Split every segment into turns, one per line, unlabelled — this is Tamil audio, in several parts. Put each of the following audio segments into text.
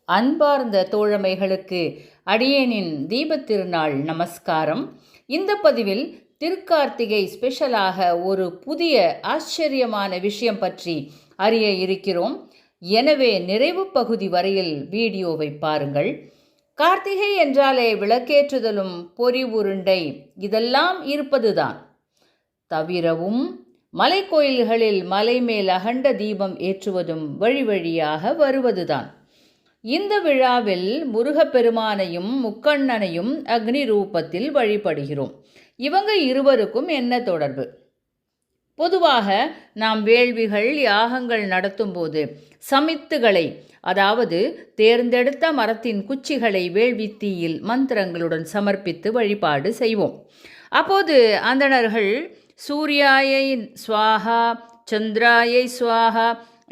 அன்பார்ந்த தோழமைகளுக்கு அடியேனின் தீபத்திருநாள் நமஸ்காரம். இந்த பதிவில் திருக்கார்த்திகை ஸ்பெஷலாக ஒரு புதிய ஆச்சரியமான விஷயம் பற்றி அறிய இருக்கிறோம். எனவே நிறைவு பகுதி வரையில் வீடியோவை பாருங்கள். கார்த்திகை என்றாலே விளக்கேற்றுதலும் பொறி உருண்டை இதெல்லாம் இருப்பதுதான். தவிரவும் மலை கோயில்களில் மலை மேல் அகண்ட தீபம் ஏற்றுவதும் வழி வழியாக வருவதுதான். இந்த விழாவில் முருகப்பெருமானையும் முக்கண்ணனையும் அக்னி ரூபத்தில் வழிபடுகிறோம். இவங்க இருவருக்கும் என்ன தொடர்பு? பொதுவாக நாம் வேள்விகள் யாகங்கள் நடத்தும் போது சமித்துகளை, அதாவது தேர்ந்தெடுத்த மரத்தின் குச்சிகளை வேள்வி தீயில் மந்திரங்களுடன் சமர்ப்பித்து வழிபாடு செய்வோம். அப்போது அந்தணர்கள் சூர்யாயை ஸ்வாஹா சந்திராயை ஸ்வாஹா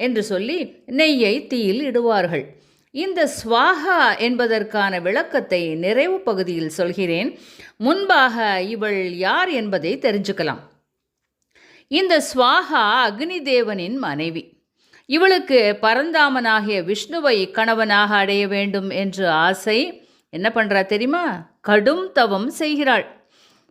என்று சொல்லி நெய்யை தீயில் இடுவார்கள். இந்த ஸ்வாஹா என்பதற்கான விளக்கத்தை நிறைவு பகுதியில் சொல்கிறேன். முன்பாக இவள் யார் என்பதை தெரிஞ்சுக்கலாம். இந்த ஸ்வாஹா அக்னி தேவனின் மனைவி. இவளுக்கு பரந்தாமனாகிய விஷ்ணுவை கணவனாக அடைய வேண்டும் என்று ஆசை. என்ன பண்ணுறா தெரியுமா? கடும் தவம் செய்கிறாள்.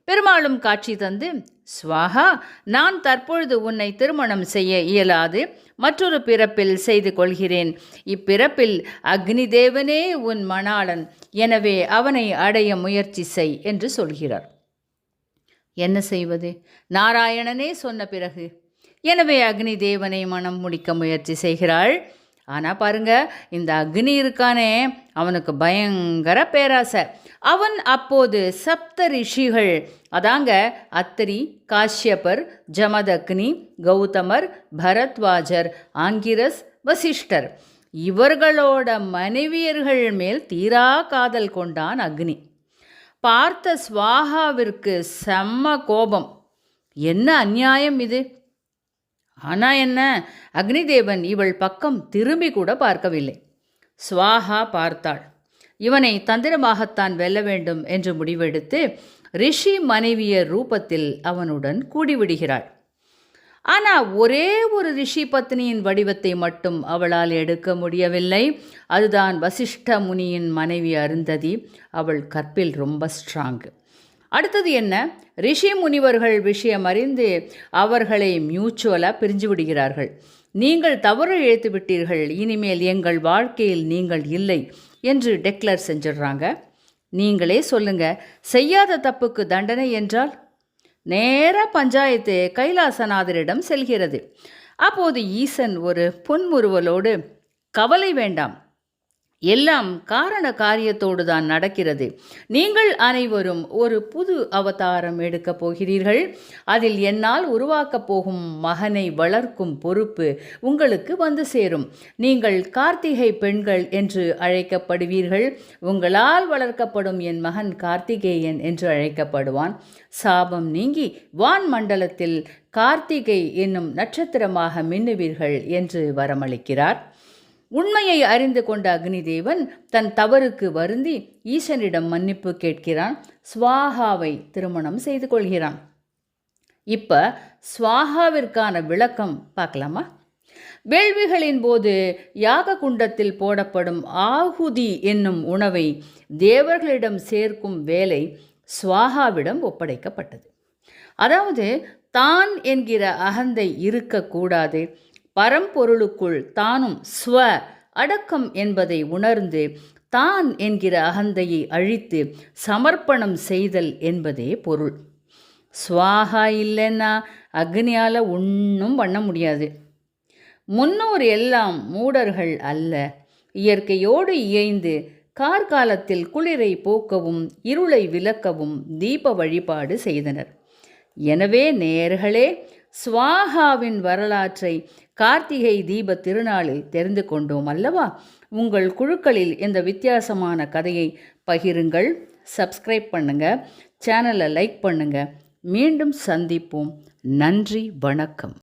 பெருமாளும் காட்சி தந்து, ஸ்வாஹா, நான் தற்பொழுது உன்னை திருமணம் செய்ய இயலாது, மற்றொரு பிறப்பில் செய்து கொள்கிறேன். இப்பிறப்பில் அக்னி தேவனே உன் மணாளன், எனவே அவனை அடைய முயற்சி செய் என்று சொல்கிறார். என்ன செய்வது? நாராயணனே சொன்ன பிறகு எனவே அக்னி தேவனை மனம் முடிக்க முயற்சி செய்கிறாள். ஆனால் பாருங்க, இந்த அக்னி இருக்கானே, அவனுக்கு பயங்கர பேராசை. அவன் அப்போது சப்த ரிஷிகள், அதாங்க அத்திரி, காஷ்யபர், ஜமதக்னி, கௌதமர், பரத்வாஜர், ஆங்கிரஸ், வசிஷ்டர் இவர்களோட மனைவியர்கள் மேல் தீரா காதல் கொண்டான் அக்னி. பார்த்த ஸ்வாஹாவிற்கு செம்ம கோபம். என்ன அநியாயம் இது! ஆனால் என்ன, அக்னிதேவன் இவள் பக்கம் திரும்பி கூட பார்க்கவில்லை. ஸ்வாஹா பார்த்தாள். இவனை தந்திரமாகத்தான் வெல்ல வேண்டும் என்று முடிவெடுத்து ரிஷி மனைவியர் ரூபத்தில் அவனுடன் கூடிவிடுகிறாள். ஆனால் ஒரே ஒரு ரிஷி பத்னியின் வடிவத்தை மட்டும் அவளால் எடுக்க முடியவில்லை. அதுதான் வசிஷ்ட முனியின் மனைவி அருந்ததி. அவள் கற்பில் ரொம்ப ஸ்ட்ராங். அடுத்தது என்ன? ரிஷி முனிவர்கள் விஷயம் அறிந்து அவர்களை மியூச்சுவலாக பிரிஞ்சு விடுகிறார்கள். நீங்கள் தவறு இழைத்து விட்டீர்கள், இனிமேல் எங்கள் வாழ்க்கையில் நீங்கள் இல்லை என்று டெக்ளேர் செஞ்சிடுறாங்க. நீங்களே சொல்லுங்க, செய்யாத தப்புக்கு தண்டனை என்றால்? நேராக பஞ்சாயத்து கைலாசநாதரிடம் செல்கிறது. அப்போது ஈசன் ஒரு புன்முறுவலோடு, கவலை வேண்டாம், எல்லாம் காரண காரியத்தோடு தான் நடக்கிறது. நீங்கள் அனைவரும் ஒரு புது அவதாரம் எடுக்கப் போகிறீர்கள். அதில் என்னால் உருவாக்கப் போகும் மகனை வளர்க்கும் பொறுப்பு உங்களுக்கு வந்து சேரும். நீங்கள் கார்த்திகை பெண்கள் என்று அழைக்கப்படுவீர்கள். உங்களால் வளர்க்கப்படும் என் மகன் கார்த்திகேயன் என்று அழைக்கப்படுவான். சாபம் நீங்கி வான் மண்டலத்தில் கார்த்திகை என்னும் நட்சத்திரமாக மின்னுவீர்கள் என்று வரமளிக்கிறார். உண்மையை அறிந்து கொண்ட அக்னிதேவன் தன் தவறுக்கு வருந்தி ஈசனிடம் மன்னிப்பு கேட்கிறான். ஸ்வாஹாவை திருமணம் செய்து கொள்கிறான். இப்போ ஸ்வாஹாவிற்கான விளக்கம் பார்க்கலாமா? வேள்விகளின் போது யாக குண்டத்தில் போடப்படும் ஆகுதி என்னும் உணவை தேவர்களிடம் சேர்க்கும் வேலை ஸ்வாஹாவிடம் ஒப்படைக்கப்பட்டது. அதாவது தான் என்கிற அகந்தை இருக்கக்கூடாது. பரம்பொருளுக்குள் தானும் ஸ்வ அடக்கம் என்பதை உணர்ந்து தான் என்கிற அகந்தையை அழித்து சமர்ப்பணம் செய்தல் என்பதே பொருள். ஸ்வாஹா இல்லைன்னா அக்னியால் ஒன்றும் பண்ண முடியாது. முன்னோர் எல்லாம் மூடர்கள் அல்ல. இயற்கையோடு இயைந்து கார்காலத்தில் குளிரை போக்கவும் இருளை விலக்கவும் தீப வழிபாடு செய்தனர். எனவே நேயர்களே, ஸ்வாஹாவின் வரலாற்றை கார்த்திகை தீப திருநாளில் தெரிந்து கொண்டோம் அல்லவா? உங்கள் குழுக்களில் இந்த வித்தியாசமான கதையை பகிருங்கள். சப்ஸ்கிரைப் பண்ணுங்கள், சேனலை லைக் பண்ணுங்கள். மீண்டும் சந்திப்போம். நன்றி, வணக்கம்.